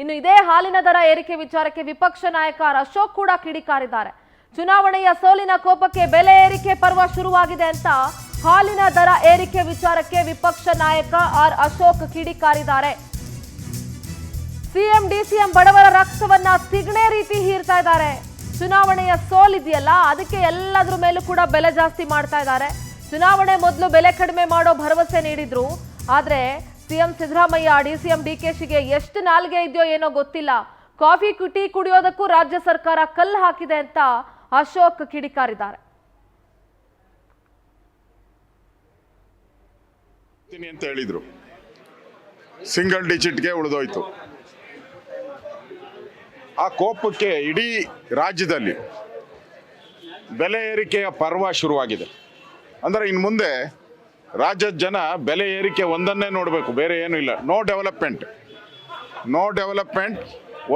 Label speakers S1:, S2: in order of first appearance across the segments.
S1: ಇನ್ನು ಇದೇ ಹಾಲಿನ ದರ ಏರಿಕೆ ವಿಚಾರಕ್ಕೆ ವಿಪಕ್ಷ ನಾಯಕ ಅಶೋಕ್ ಕೂಡ ಕಿಡಿಕಾರಿದ್ದಾರೆ. ಚುನಾವಣೆಯ ಸೋಲಿನ ಕೋಪಕ್ಕೆ ಬೆಲೆ ಏರಿಕೆ ಪರ್ವ ಶುರುವಾಗಿದೆ ಅಂತ ಹಾಲಿನ ದರ ಏರಿಕೆ ವಿಚಾರಕ್ಕೆ ವಿಪಕ್ಷ ನಾಯಕ ಅಶೋಕ್ ಕಿಡಿಕಾರಿದ್ದಾರೆ. ಸಿಎಂ ಡಿಸಿಎಂ ಬಡವರ ರಕ್ತವನ್ನ ಸಿಗಣೆ ರೀತಿ ಹೀರ್ತಾ ಇದ್ದಾರೆ. ಚುನಾವಣೆಯ ಸೋಲಿದೆಯಲ್ಲ ಅದಕ್ಕೆ ಎಲ್ಲದರ ಮೇಲೂ ಕೂಡ ಬೆಲೆ ಜಾಸ್ತಿ ಮಾಡ್ತಾ ಇದ್ದಾರೆ. ಚುನಾವಣೆ ಮೊದಲು ಬೆಲೆ ಕಡಿಮೆ ಮಾಡೋ ಭರವಸೆ ನೀಡಿದ್ರು. ಆದ್ರೆ ಸಿಎಂ ಸಿದ್ದರಾಮಯ್ಯ ಡಿಸಿಎಂ ಡಿಕೆಶಿಗೆ ಎಷ್ಟು ನಾಲ್ಗೆ ಇದೆಯೋ ಏನೋ ಗೊತ್ತಿಲ್ಲ. ಕಾಫಿ ಟೀ ಕುಡಿಯೋದಕ್ಕೂ ರಾಜ್ಯ ಸರ್ಕಾರ ಕಲ್ಲು ಹಾಕಿದೆ ಅಂತ ಅಶೋಕ್ ಕಿಡಿಕಾರಿದ್ದಾರೆ.
S2: ಅಂತ ಹೇಳಿದ್ರು, ಸಿಂಗಲ್ ಡಿಜಿಟ್ಗೆ ಉಳಿದೋಯ್ತು. ಆ ಕೋಪಕ್ಕೆ ಇಡೀ ರಾಜ್ಯದಲ್ಲಿ ಬೆಲೆ ಏರಿಕೆಯ ಪರ್ವ ಶುರುವಾಗಿದೆ. ಅಂದರೆ ಇನ್ನು ಮುಂದೆ ರಾಜ್ಯದ ಜನ ಬೆಲೆ ಏರಿಕೆ ಒಂದನ್ನೇ ನೋಡಬೇಕು, ಬೇರೆ ಏನೂ ಇಲ್ಲ. ನೋ ಡೆವಲಪ್ಮೆಂಟ್,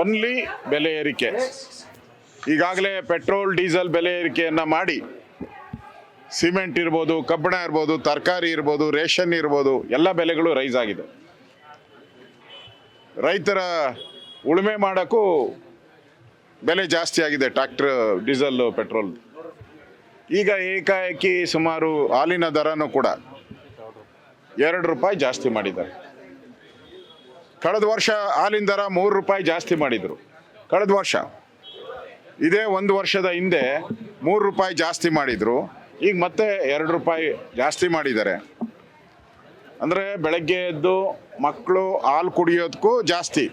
S2: ಓನ್ಲಿ ಬೆಲೆ ಏರಿಕೆ. ಈಗಾಗಲೇ ಪೆಟ್ರೋಲ್ ಡೀಸೆಲ್ ಬೆಲೆ ಏರಿಕೆಯನ್ನು ಮಾಡಿ ಸಿಮೆಂಟ್ ಇರ್ಬೋದು, ಕಬ್ಬಿಣ ಇರ್ಬೋದು, ತರಕಾರಿ ಇರ್ಬೋದು, ರೇಷನ್ ಇರ್ಬೋದು, ಎಲ್ಲ ಬೆಲೆಗಳು ರೈಸ್ ಆಗಿದೆ. ರೈತರ ಉಳುಮೆ ಮಾಡೋಕ್ಕೂ ಬೆಲೆ ಜಾಸ್ತಿ ಆಗಿದೆ, ಟ್ರ್ಯಾಕ್ಟರ್ ಡೀಸೆಲ್ ಪೆಟ್ರೋಲ್. ಈಗ ಏಕಾಏಕಿ ಸುಮಾರು ಹಾಲಿನ ದರನೂ ಕೂಡ 2 ರೂಪಾಯಿ ಜಾಸ್ತಿ ಮಾಡಿದ್ದಾರೆ. ಕಳೆದ ವರ್ಷ ಹಾಲಿನ ದರ 3 ರೂಪಾಯಿ ಜಾಸ್ತಿ ಮಾಡಿದರು. ಕಳೆದ ವರ್ಷ ಇದೇ 1 ವರ್ಷದ ಹಿಂದೆ 3 ರೂಪಾಯಿ ಜಾಸ್ತಿ ಮಾಡಿದರು. ಈಗ ಮತ್ತೆ 2 ರೂಪಾಯಿ ಜಾಸ್ತಿ ಮಾಡಿದ್ದಾರೆ. ಅಂದರೆ ಬೆಳಗ್ಗೆ ಎದ್ದು ಮಕ್ಕಳು ಹಾಲು ಕುಡಿಯೋದಕ್ಕೂ ಜಾಸ್ತಿ,